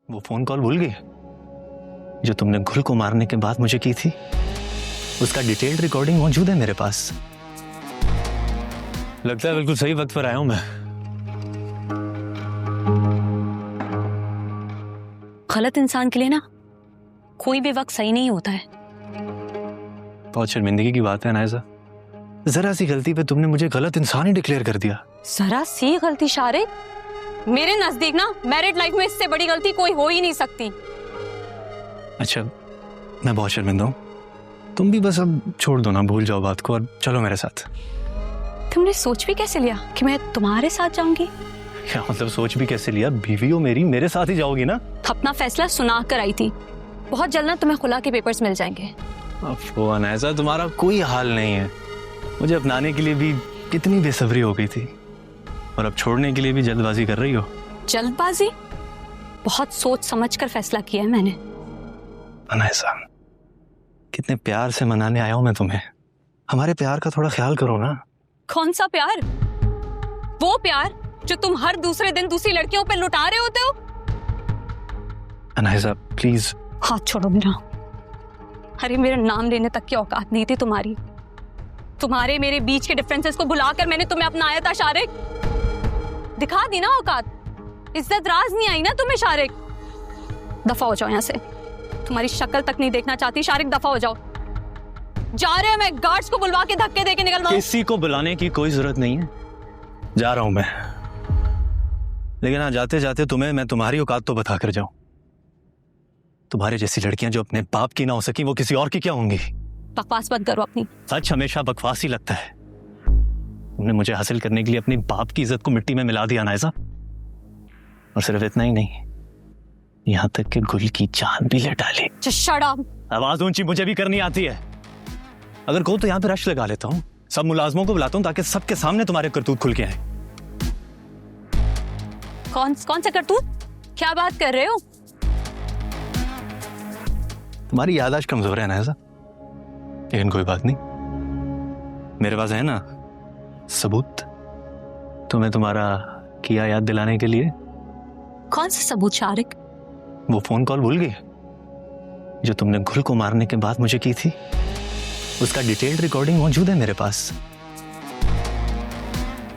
वो phone call भूल गई जो तुमने गुल को मारने के बाद मुझे की थी? उसका डिटेल्ड रिकॉर्डिंग मौजूद है मेरे पास। लगता है बिल्कुल सही वक्त पर आया हूं मैं। गलत इंसान के लिए ना कोई भी वक्त सही नहीं होता है। बहुत शर्मिंदगी की बात है नायजा, जरा सी गलती पे तुमने मुझे गलत इंसान ही डिक्लेयर कर दिया। जरा सी गलती शारिक? मेरे नजदीक ना मैरिड लाइफ में इससे बड़ी गलती कोई हो ही नहीं सकती। अच्छा, मैं बहुत शर्मिंदा हूँ। तुम भी बस अब छोड़ दो ना, भूल जाओ बात को और चलो मेरे साथ। तुमने सोच भी कैसे लिया कि मैं तुम्हारे साथ जाऊंगी? क्या मतलब सोच भी कैसे लिया? बीवी हो मेरी, मेरे साथ ही जाओगी ना? अपना फैसला सुना कर आई थी। बहुत जल्द ना तुम्हें खुला के पेपर्स मिल जाएंगे। अफो अनायसा, तुम्हारा कोई हाल नहीं है। मुझे अपनाने के लिए भी कितनी बेसब्री हो गई थी और अब छोड़ने के लिए भी जल्दबाजी कर रही हो। जल्दबाजी? बहुत सोच समझ कर फैसला किया है मैंने। अनायसा, कितने प्यार से मनाने आया हूं मैं तुम्हें। हमारे प्यार का थोड़ा ख्याल करो ना। कौन सा प्यार? वो प्यार जो तुम हर दूसरे दिन दूसरी लड़कियों पे लुटा रहे होते हो। अनायसा प्लीज। हाथ छोड़ो मेरा। अरे मेरा नाम लेने तक की औकात नहीं थी तुम्हारी। तुम्हारे मेरे बीच के डिफरेंसेस को भुलाकर मैंने तुम्हें अपनाया था शारिक। दिखा दी ना औकात। इज्जत राज नहीं आई ना तुम्हें शारिक। दफा हो जाओ यहाँ से। तुम्हारी शक्ल तक नहीं देखना चाहती शारिक, दफा हो जाओ। जा रहे हैं, मैं गार्ड्स को बुलवा के धक्के देके निकलवाऊं? किसी को बुलाने की कोई जरूरत नहीं है, जा रहा हूं मैं। लेकिन हाँ, जाते जाते तुम्हें मैं तुम्हारी औकात तो बता कर जाऊं। तुम्हारे जैसी लड़कियां जो अपने बाप की ना हो सकी, वो किसी और की क्या होंगी? बकवास बंद करो अपनी। सच हमेशा बकवास ही लगता है। तुमने मुझे हासिल करने के लिए अपनी बाप की इज्जत को मिट्टी में मिला दिया नायजा। और सिर्फ इतना ही नहीं, यहां तक कि गुल की जान भी ले डाली। Shut up. आवाज ऊंची मुझे भी करनी आती है। अगर कहो तो यहां पे रश लगा लेता हूं, सब मुलाजमों को बुलाता हूं ताकि सबके सामने तुम्हारे करतूत खुल के आए। कौन से करतूत? क्या बात कर रहे हो? तुम्हारी याददाश्त कमजोर है नायजा, लेकिन कोई बात नहीं, मेरे पास है ना सबूत तुम्हें तुम्हारा किया याद दिलाने के लिए। कौन सा सबूत शारिक? वो फोन कॉल भूल गई जो तुमने गुल को मारने के बाद मुझे की थी? उसका डिटेल्ड रिकॉर्डिंग मौजूद है मेरे पास।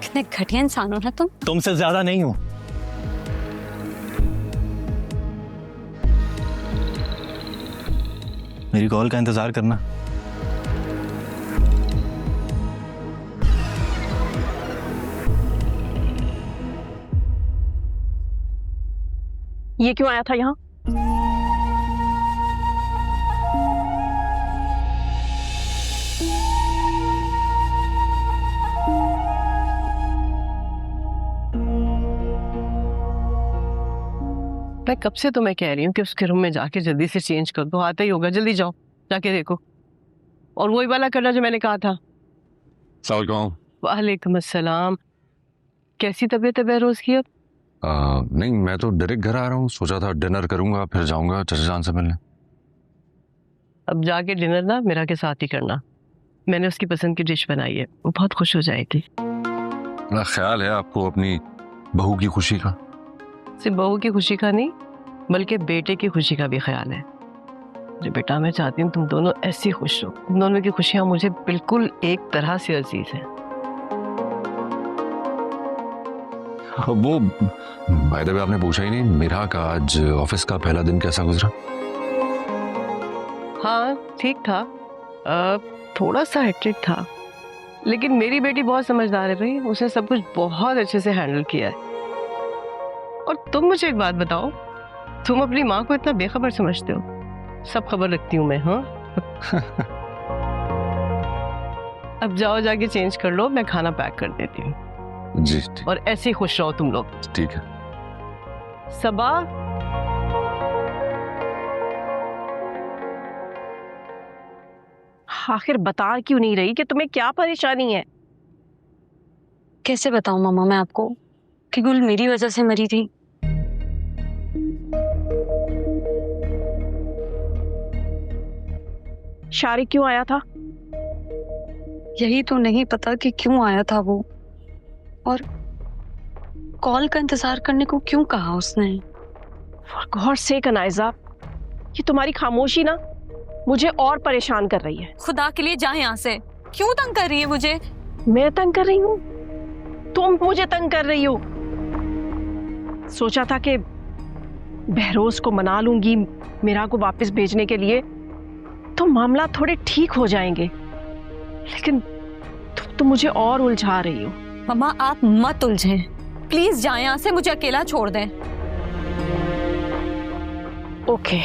कितने घटिया इंसान हो ना तुम। तुमसे ज्यादा नहीं हूं। मेरी कॉल का इंतजार करना। ये क्यों आया था यहाँ? मैं कब से तुम्हें कह रही हूँ कि उसके रूम में जाके जल्दी से चेंज कर दो। आता ही होगा, जल्दी जाओ, जाके देखो। और वही वाला करना जो मैंने कहा था। वालेकुम अस्सलाम। कैसी तबीयत है बहरोज की अब? नहीं, मैं तो डायरेक्ट घर आ रहा हूँ। सोचा था डिनर करूंगा फिर जाऊंगा चचा जान से मिलने। अब जाके डिनर ना मेरा के साथ ही करना। मैंने उसकी पसंद की डिश बनाई है, वो बहुत खुश हो जाएगी। मेरा ख्याल है आपको अपनी बहू की खुशी का। सिर्फ बहू की खुशी का नहीं, बल्कि बेटे की खुशी का भी ख्याल है। जो बेटा, मैं चाहती हूँ तुम दोनों ऐसी खुश हो। तुम दोनों की खुशियाँ मुझे बिल्कुल एक तरह से अजीज हैं। वो बाय द वे आपने पूछा ही नहीं, मेरा का आज ऑफिस का पहला दिन कैसा गुजरा? हाँ ठीक था, थोड़ा सा हेक्टिक था, लेकिन मेरी बेटी बहुत समझदार है भाई। उसने सब कुछ बहुत अच्छे से हैंडल किया है। और तुम मुझे एक बात बताओ, तुम अपनी माँ को इतना बेखबर समझते हो? सब खबर रखती हूँ मैं। हाँ अब जाओ, जाके चेंज कर लो, मैं खाना पैक कर देती हूँ। जी ठीक। और ऐसे ही खुश रहो तुम लोग। ठीक है। सबा, आखिर बता क्यों नहीं रही कि तुम्हें क्या परेशानी है? कैसे बताऊं मामा मैं आपको कि गुल मेरी वजह से मरी थी। शारिक क्यों आया था? यही तो नहीं पता कि क्यों आया था वो, और कॉल का इंतजार करने को क्यों कहा उसने। For God's sake, अनाइजा, ये तुम्हारी खामोशी ना मुझे और परेशान कर रही है। खुदा के लिए जाए यहाँ से। क्यों तंग कर रही है मुझे? मैं तंग कर रही हूँ? तुम मुझे तंग कर रही हो। सोचा था कि बहरोज को मना लूंगी मीरा को वापस भेजने के लिए तो मामला थोड़े ठीक हो जाएंगे, लेकिन तुम तो मुझे और उलझा रही हो। मम्मा आप मत उलझें, प्लीज जाए यहाँ से, मुझे अकेला छोड़ दें। ओके।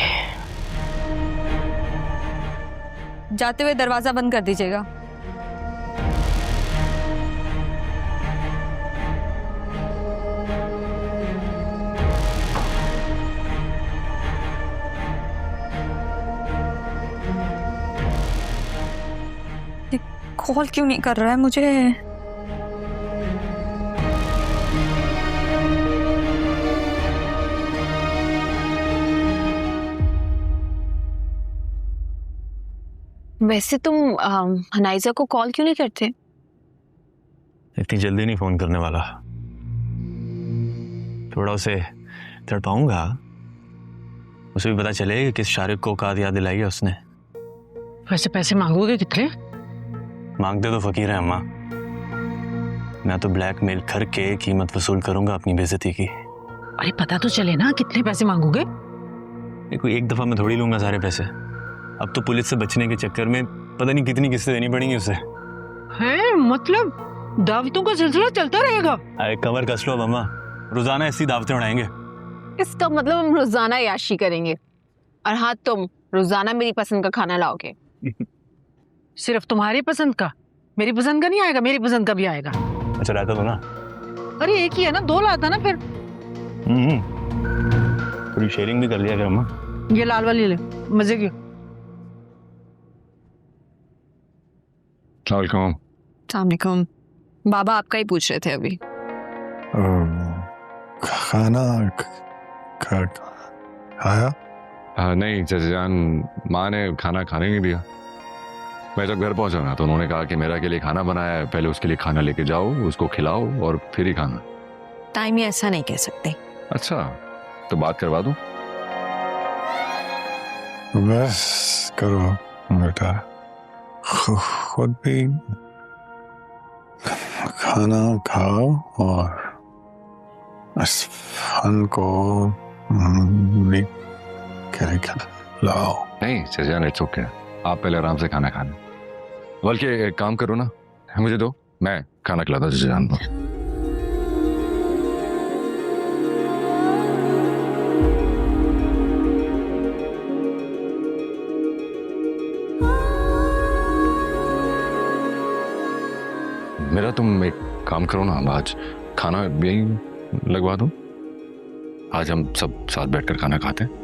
जाते हुए दरवाजा बंद कर दीजिएगा। कॉल क्यों नहीं कर रहा है मुझे? वैसे तुम अनाइजा को कॉल क्यों नहीं करते? इतनी जल्दी नहीं फोन करने वाला, थोड़ा उसे तड़पाऊंगा, उसे भी पता चले कि किस शारिक को औकात याद दिलाई है उसने। वैसे पैसे मांगोगे कितने? मांगते तो फकीर है अम्मा, मैं तो ब्लैकमेल करके कीमत वसूल करूंगा अपनी बेइज्जती की। अरे पता तो चले ना कितने पैसे मांगोगे? कोई एक दफा मैं थोड़ी लूंगा सारे पैसे। अब तो पुलिस से बचने के चक्कर में पता नहीं कितनी किस्तें देनी पड़ेंगी उसे। है मतलब दावतों का सिलसिला चलता रहेगा? अरे कमर कस लो अब अम्मा, रोजाना ऐसी दावतें उड़ाएंगे। इसका मतलब हम रोजाना याशी करेंगे, और हाँ तुम रोजाना मेरी पसंद का खाना लाओगे। सिर्फ तुम्हारी पसंद का? मेरी पसंद का नहीं आएगा, मेरी पसंद का भी आएगा। अच्छा रहता तो ना। अरे एक ही है ना, 2 लाता ना फिर। थोड़ी शेयरिंग भी कर लिया कर अम्मा। ये लाल वाली ले, मजे की। अस्सलामुअलैकुम। बाबा आपका ही पूछ रहे थे अभी। खाना खाया? नहीं चाचा जान, माँ ने खाना खाने नहीं दिया। मैं जब घर पहुंचा ना तो उन्होंने कहा कि मेरा के लिए खाना बनाया है, पहले उसके लिए खाना लेके जाओ, उसको खिलाओ और फिर ही खाना। टाइम ही ऐसा नहीं कह सकते। अच्छा तो बात करवा दूं? बस करो बेटा, खुद भी खाना खाओ और इस फन को भी लाओ। नहीं चाचा जान, इट्स ओके, आप पहले आराम से खाना खाना। बल्कि एक काम करो ना, मुझे दो, मैं खाना खिलाता चाचा जान को। मेरा तुम एक काम करो ना, आज खाना यही लगवा दो। आज हम सब साथ बैठकर खाना खाते हैं।